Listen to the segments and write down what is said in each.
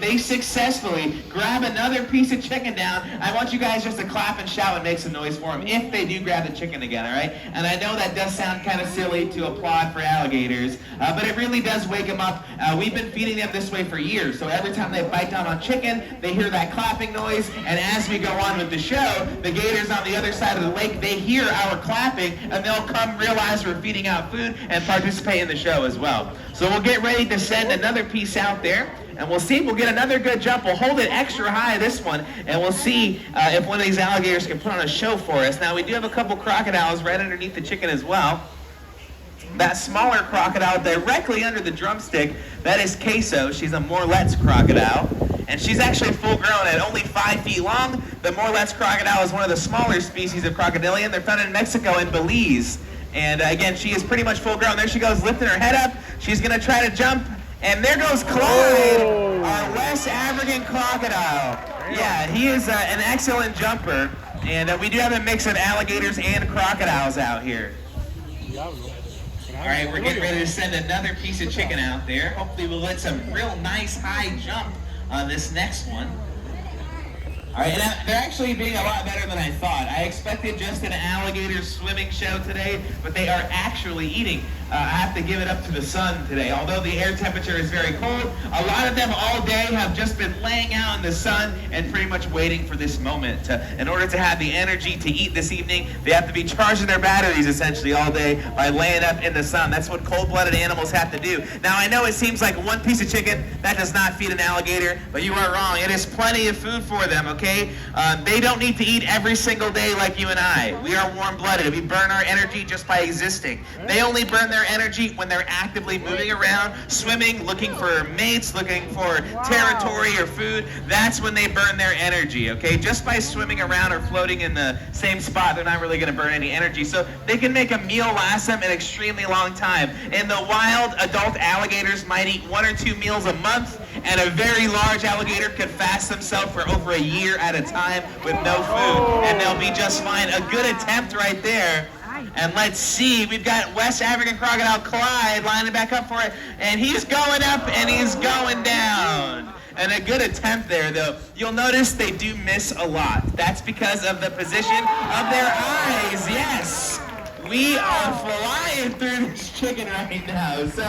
they successfully grab another piece of chicken down, I want you guys just to clap and shout and make some noise for them if they do grab the chicken again, all right? And I know that does sound kind of silly to applaud for alligators, but it really does wake them up. We've been feeding them this way for years, so every time they bite down on chicken, they hear that clapping noise, and as we go on with the show, the gators on the other side of the lake, they hear our clapping, and they'll come realize we're feeding out food and participate in the show as well. So we'll get ready to send another piece out there, and we'll see. We'll get another good jump. We'll hold it extra high, this one, and we'll see if one of these alligators can put on a show for us. Now, we do have a couple crocodiles right underneath the chicken as well. That smaller crocodile directly under the drumstick, that is Queso. She's a Morlet's crocodile, and she's actually full grown at only 5 feet long. The Morlet's crocodile is one of the smaller species of crocodilian. They're found in Mexico and Belize. And again, she is pretty much full grown. There she goes, lifting her head up. She's going to try to jump. And there goes Clyde, our West African crocodile. Yeah, he is an excellent jumper. And we do have a mix of alligators and crocodiles out here. All right, we're getting ready to send another piece of chicken out there. Hopefully we'll get some real nice high jump on this next one. All right, and they're actually being a lot better than I thought. I expected just an alligator swimming show today, but they are actually eating. I have to give it up to the sun today. Although the air temperature is very cold, a lot of them all day have just been laying out in the sun and pretty much waiting for this moment. In order to have the energy to eat this evening, they have to be charging their batteries essentially all day by laying up in the sun. That's what cold-blooded animals have to do. Now, I know it seems like one piece of chicken, that does not feed an alligator, but you are wrong. It is plenty of food for them, okay? They don't need to eat every single day like you and I. We are warm-blooded. We burn our energy just by existing. They only burn their energy when they're actively moving around, swimming, looking for mates, looking for territory or food. That's when they burn their energy, okay? Just by swimming around or floating in the same spot, they're not really going to burn any energy. So they can make a meal last them an extremely long time. In the wild, adult alligators might eat 1 or 2 meals a month, and a very large alligator could fast themselves for over a year at a time with no food, and they'll be just fine. A good attempt right there. And let's see, we've got West African crocodile Clyde lining back up for it, and he's going up and he's going down. And a good attempt there, though. You'll notice they do miss a lot. That's because of the position of their eyes. Yes, we are flying through this chicken right now. So,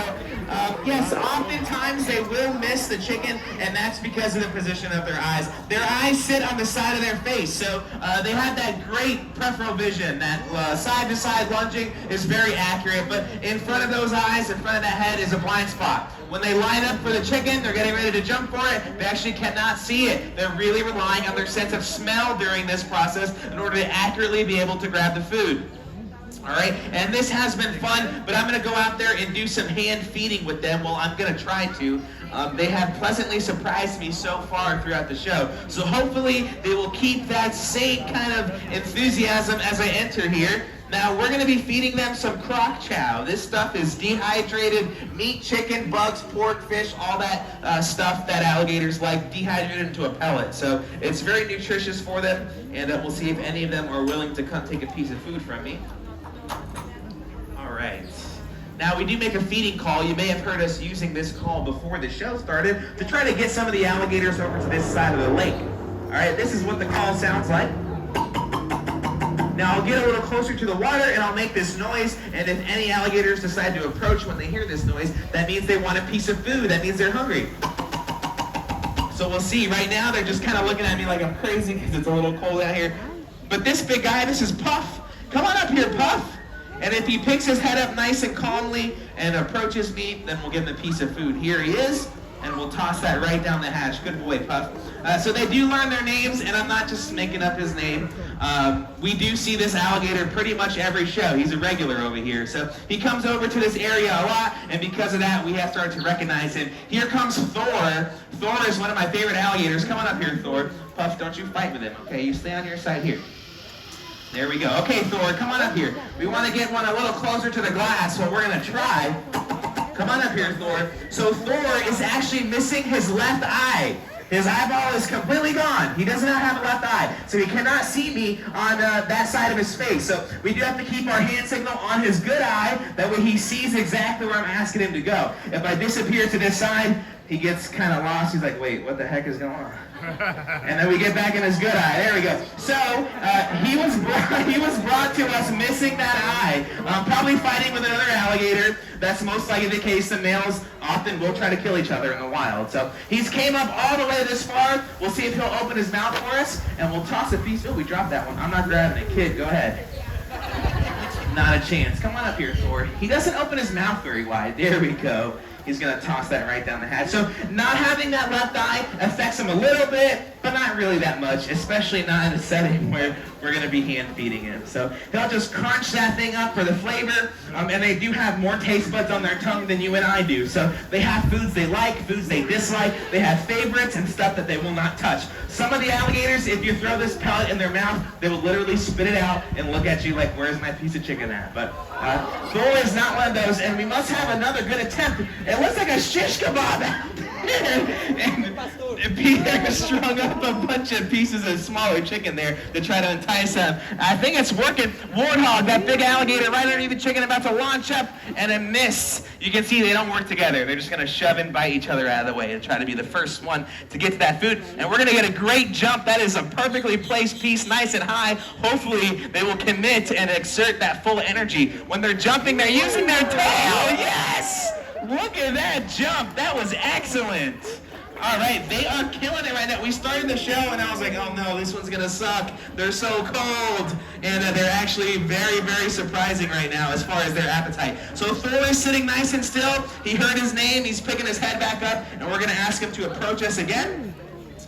yes, oftentimes they will miss the chicken, and that's because of the position of their eyes. Their eyes sit on the side of their face, so they have that great peripheral vision. That side-to-side lunging is very accurate, but in front of those eyes, in front of that head, is a blind spot. When they line up for the chicken, they're getting ready to jump for it, they actually cannot see it. They're really relying on their sense of smell during this process in order to accurately be able to grab the food. All right, and this has been fun, but I'm going to go out there and do some hand feeding with them. Well, I'm going to try to. They have pleasantly surprised me so far throughout the show. So hopefully they will keep that same kind of enthusiasm as I enter here. Now, we're going to be feeding them some Croc Chow. This stuff is dehydrated meat, chicken, bugs, pork, fish, all that stuff that alligators like, dehydrated into a pellet. So it's very nutritious for them, and we'll see if any of them are willing to come take a piece of food from me. All right. Now, we do make a feeding call. You may have heard us using this call before the show started to try to get some of the alligators over to this side of the lake. All right, this is what the call sounds like. Now, I'll get a little closer to the water and I'll make this noise, and if any alligators decide to approach when they hear this noise, that means they want a piece of food. That means they're hungry. So we'll see. Right now, they're just kind of looking at me like I'm crazy because it's a little cold out here. But this big guy, this is Puff. Come on up here, Puff. And if he picks his head up nice and calmly and approaches me, then we'll give him a piece of food. Here he is, and we'll toss that right down the hatch. Good boy, Puff. So they do learn their names, and I'm not just making up his name. We do see this alligator pretty much every show. He's a regular over here. So he comes over to this area a lot, and because of that, we have started to recognize him. Here comes Thor. Thor is one of my favorite alligators. Come on up here, Thor. Puff, don't you fight with him, okay? You stay on your side here. There we go. Okay, Thor, come on up here. We want to get one a little closer to the glass, so we're going to try. Come on up here, Thor. So Thor is actually missing his left eye. His eyeball is completely gone. He does not have a left eye, so he cannot see me on that side of his face. So we do have to keep our hand signal on his good eye. That way he sees exactly where I'm asking him to go. If I disappear to this side, he gets kind of lost. He's like, wait, what the heck is going on? And then we get back in his good eye. There we go. So he was brought to us missing that eye, probably fighting with another alligator. That's most likely the case. The males often will try to kill each other in the wild. So he's came up all the way this far. We'll see if he'll open his mouth for us, and we'll toss a piece. Oh, we dropped that one. I'm not grabbing it. Kid, go ahead. Not a chance. Come on up here, Thor. He doesn't open his mouth very wide. There we go. He's going to toss that right down the hatch. So not having that left eye affects him a little bit, but not really that much, especially not in a setting where we're going to be hand feeding him. So he'll just crunch that thing up for the flavor, and they do have more taste buds on their tongue than you and I do. So they have foods they like, foods they dislike. They have favorites and stuff that they will not touch. Some of the alligators, if you throw this pellet in their mouth, they will literally spit it out and look at you like, where's my piece of chicken at? But Thor is not one of those, and we must have another good attempt. It looks like a shish kebab out there. And Peter strung up a bunch of pieces of smaller chicken there to try to entice him. I think it's working. Warthog, that big alligator right underneath the chicken, about to launch up, and a miss. You can see they don't work together. They're just going to shove and bite each other out of the way and try to be the first one to get to that food. And we're going to get a great jump. That is a perfectly placed piece, nice and high. Hopefully they will commit and exert that full energy. When they're jumping, they're using their tail. Yes! Look at that jump. That was excellent. All right, they are killing it right now. We started the show, and I was like, oh, no, this one's going to suck. They're so cold. And they're actually very, very surprising right now as far as their appetite. So Thor is sitting nice and still. He heard his name. He's picking his head back up, and we're going to ask him to approach us again.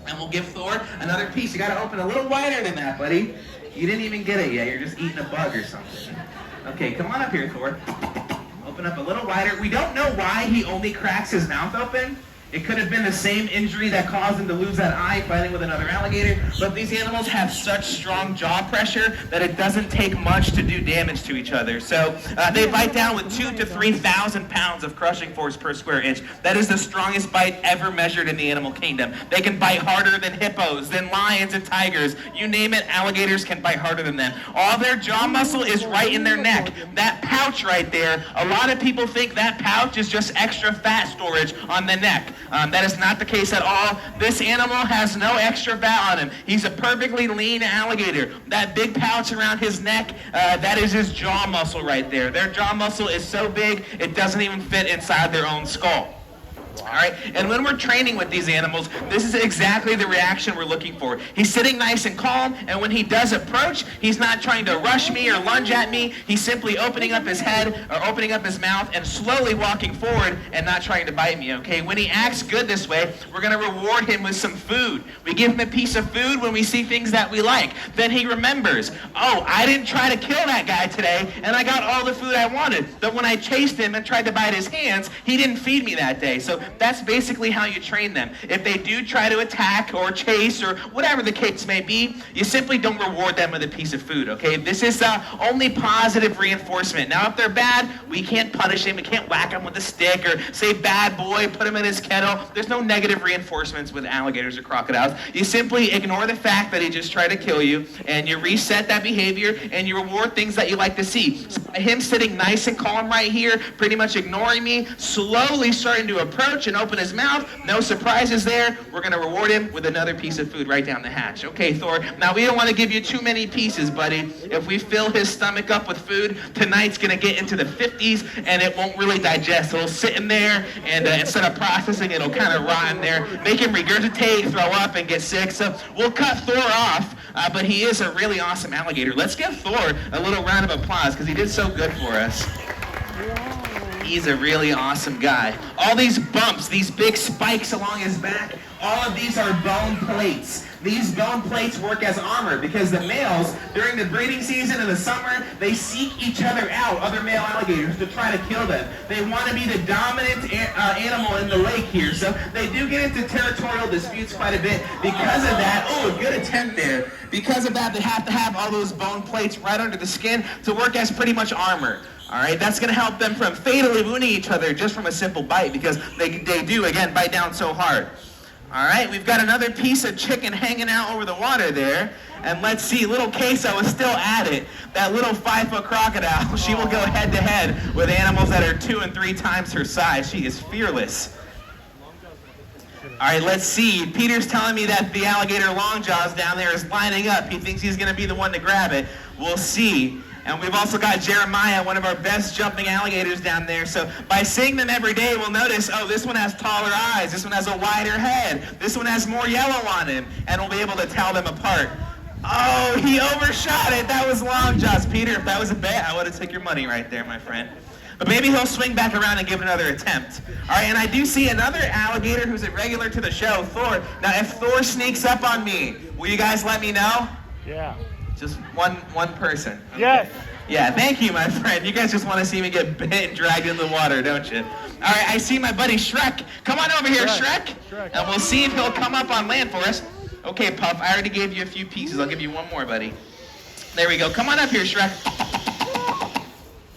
And we'll give Thor another piece. You got to open a little wider than that, buddy. You didn't even get it yet. You're just eating a bug or something. Okay, come on up here, Thor. Open up a little wider. We don't know why he only cracks his mouth open. It could have been the same injury that caused him to lose that eye fighting with another alligator, but these animals have such strong jaw pressure that it doesn't take much to do damage to each other. So they bite down with 2,000 to 3,000 pounds of crushing force per square inch. That is the strongest bite ever measured in the animal kingdom. They can bite harder than hippos, than lions and tigers. You name it, alligators can bite harder than them. All their jaw muscle is right in their neck. That pouch right there, a lot of people think that pouch is just extra fat storage on the neck. That is not the case at all. This animal has no extra fat on him. He's a perfectly lean alligator. That big pouch around his neck, that is his jaw muscle right there. Their jaw muscle is so big, it doesn't even fit inside their own skull. All right, and when we're training with these animals, this is exactly the reaction we're looking for. He's sitting nice and calm, and when he does approach, he's not trying to rush me or lunge at me. He's simply opening up his head or opening up his mouth and slowly walking forward and not trying to bite me, okay? When he acts good this way, we're going to reward him with some food. We give him a piece of food when we see things that we like. Then he remembers, oh, I didn't try to kill that guy today, and I got all the food I wanted. But when I chased him and tried to bite his hands, he didn't feed me that day. So that's basically how you train them. If they do try to attack or chase or whatever the case may be, you simply don't reward them with a piece of food, okay? This is only positive reinforcement. Now, if they're bad, we can't punish them. We can't whack them with a stick or say, bad boy, put him in his kennel. There's no negative reinforcements with alligators or crocodiles. You simply ignore the fact that he just tried to kill you, and you reset that behavior, and you reward things that you like to see. So him sitting nice and calm right here, pretty much ignoring me, slowly starting to approach and open his mouth, no surprises there. We're going to reward him with another piece of food right down the hatch. Okay, Thor, now we don't want to give you too many pieces, buddy. If we fill his stomach up with food, tonight's going to get into the 50s, and it won't really digest. It'll sit in there, and instead of processing, it'll kind of rot in there, make him regurgitate, throw up, and get sick. So we'll cut Thor off, but he is a really awesome alligator. Let's give Thor a little round of applause, because he did so good for us. He's a really awesome guy. All these bumps, these big spikes along his back, all of these are bone plates. These bone plates work as armor because the males, during the breeding season in the summer, they seek each other out, other male alligators, to try to kill them. They want to be the dominant animal in the lake here. So they do get into territorial disputes quite a bit. Because of that, oh, good attempt there. Because of that, they have to have all those bone plates right under the skin to work as pretty much armor. All right, that's going to help them from fatally wounding each other just from a simple bite because they do, again, bite down so hard. All right, we've got another piece of chicken hanging out over the water there. And let's see, little Queso is still at it. That little 5-foot crocodile, she will go head-to-head with animals that are 2 and 3 times her size. She is fearless. All right, let's see. Peter's telling me that the alligator longjaws down there is lining up. He thinks he's going to be the one to grab it. We'll see. And we've also got Jeremiah, one of our best jumping alligators down there. So by seeing them every day, we'll notice, oh, this one has taller eyes. This one has a wider head. This one has more yellow on him. And we'll be able to tell them apart. Oh, he overshot it. That was longjaws. Peter, if that was a bet, I would have took your money right there, my friend. But maybe he'll swing back around and give it another attempt. All right, and I do see another alligator who's a regular to the show, Thor. Now, if Thor sneaks up on me, will you guys let me know? Yeah. Just one person. Okay. Yes. Yeah, thank you, my friend. You guys just want to see me get bit and dragged into the water, don't you? All right, I see my buddy Shrek. Come on over here, Shrek. And we'll see if he'll come up on land for us. Okay, Puff, I already gave you a few pieces. I'll give you one more, buddy. There we go. Come on up here, Shrek.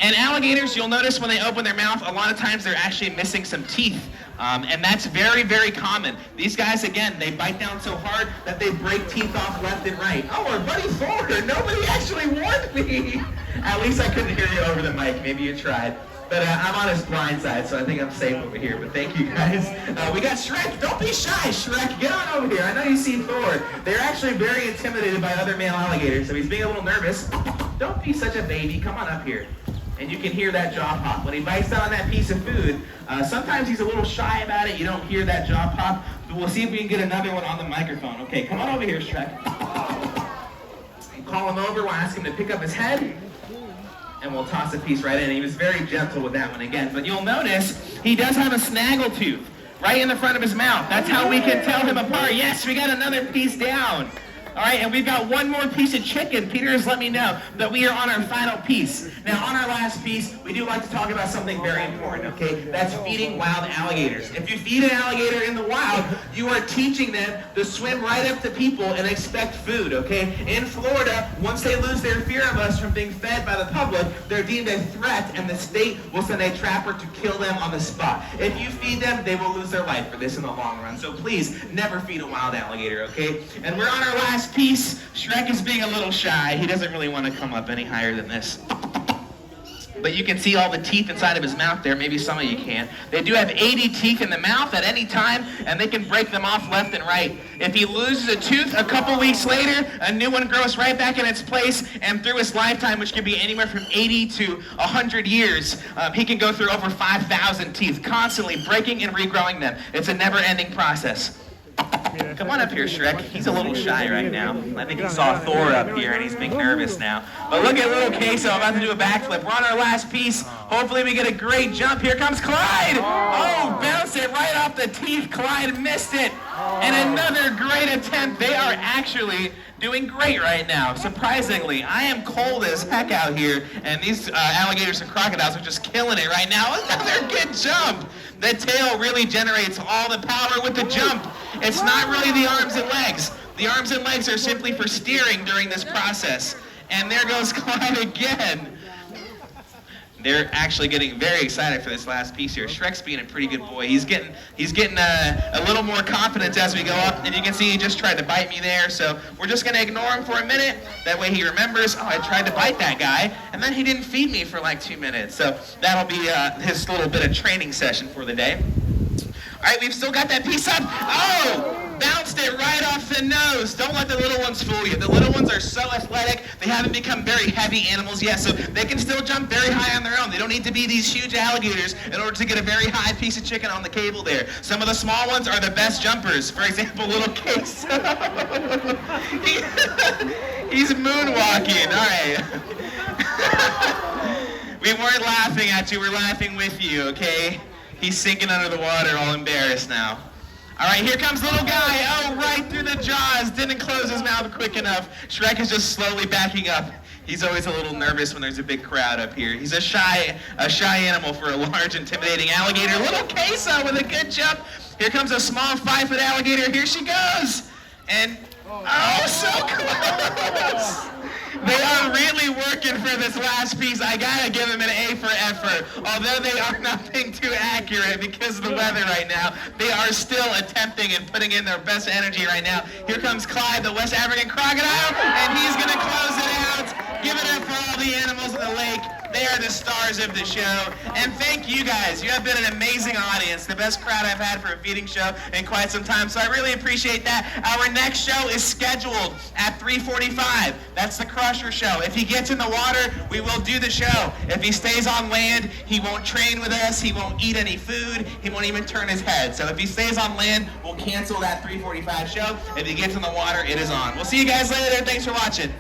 And alligators, you'll notice when they open their mouth, a lot of times they're actually missing some teeth. And that's very, very common. These guys, again, they bite down so hard that they break teeth off left and right. Oh, our buddy Thor, nobody actually warned me. At least I couldn't hear you over the mic. Maybe you tried. But I'm on his blind side, so I think I'm safe over here. But thank you, guys. We got Shrek. Don't be shy, Shrek. Get on over here. I know you see Thor. They're actually very intimidated by other male alligators, so he's being a little nervous. Don't be such a baby. Come on up here. And you can hear that jaw pop. When he bites down on that piece of food, sometimes he's a little shy about it. You don't hear that jaw pop. But we'll see if we can get another one on the microphone. Okay, come on over here, Shrek. Call him over. We'll ask him to pick up his head. And we'll toss a piece right in. He was very gentle with that one again. But you'll notice he does have a snaggle tooth right in the front of his mouth. That's how we can tell him apart. Yes, we got another piece down. All right, and we've got one more piece of chicken. Peter has let me know that we are on our final piece. Now, on our last piece, we do like to talk about something very important, okay? That's feeding wild alligators. If you feed an alligator in the wild, you are teaching them to swim right up to people and expect food, okay? In Florida, once they lose their fear of us from being fed by the public, they're deemed a threat, and the state will send a trapper to kill them on the spot. If you feed them, they will lose their life for this in the long run. So please, never feed a wild alligator, okay? And we're on our last piece. Shrek is being a little shy. He doesn't really want to come up any higher than this. But you can see all the teeth inside of his mouth there. Maybe some of you can't. They do have 80 teeth in the mouth at any time, and they can break them off left and right. If he loses a tooth, a couple weeks later, a new one grows right back in its place, and through his lifetime, which can be anywhere from 80 to 100 years, he can go through over 5,000 teeth, constantly breaking and regrowing them. It's a never-ending process. Come on up here, Shrek. He's a little shy right now. I think he saw Thor up here and he's being nervous now. But look at little Queso about to do a backflip. We're on our last piece. Hopefully we get a great jump. Here comes Clyde. Oh, bounced it right off the teeth. Clyde missed it. And another great attempt. They are actually doing great right now. Surprisingly, I am cold as heck out here, and these alligators and crocodiles are just killing it right now. Another good jump. The tail really generates all the power with the jump. It's not really the arms and legs. The arms and legs are simply for steering during this process. And there goes Clyde again. They're actually getting very excited for this last piece here. Shrek's being a pretty good boy. He's getting a little more confidence as we go up. And you can see he just tried to bite me there. So we're just going to ignore him for a minute. That way he remembers, oh, I tried to bite that guy. And then he didn't feed me for like 2 minutes. So that'll be his little bit of training session for the day. All right, we've still got that piece up. Oh! Bounced it right off the nose. Don't let the little ones fool you. The little ones are so athletic. They haven't become very heavy animals yet, so they can still jump very high on their own. They don't need to be these huge alligators in order to get a very high piece of chicken on the cable there. Some of the small ones are the best jumpers. For example, little Case. He's moonwalking. All right. We weren't laughing at you. We're laughing with you, okay? He's sinking under the water, all embarrassed now. All right, here comes little guy. Oh, right through the jaws. Didn't close his mouth quick enough. Shrek is just slowly backing up. He's always a little nervous when there's a big crowd up here. He's a shy animal for a large, intimidating alligator. Little Queso with a good jump. Here comes a small 5-foot alligator. Here she goes. And, oh, so close. They are really working for this last piece. I gotta give them an A for effort. Although they are not being too accurate because of the weather right now, they are still attempting and putting in their best energy right now. Here comes Clyde, the West African crocodile, and he's gonna close it out. Give it up for all the animals in the lake. They are the stars of the show. And thank you guys. You have been an amazing audience. The best crowd I've had for a feeding show in quite some time. So I really appreciate that. Our next show is scheduled at 3:45. That's the Crusher show. If he gets in the water, we will do the show. If he stays on land, he won't train with us. He won't eat any food. He won't even turn his head. So if he stays on land, we'll cancel that 3:45 show. If he gets in the water, it is on. We'll see you guys later. Thanks for watching.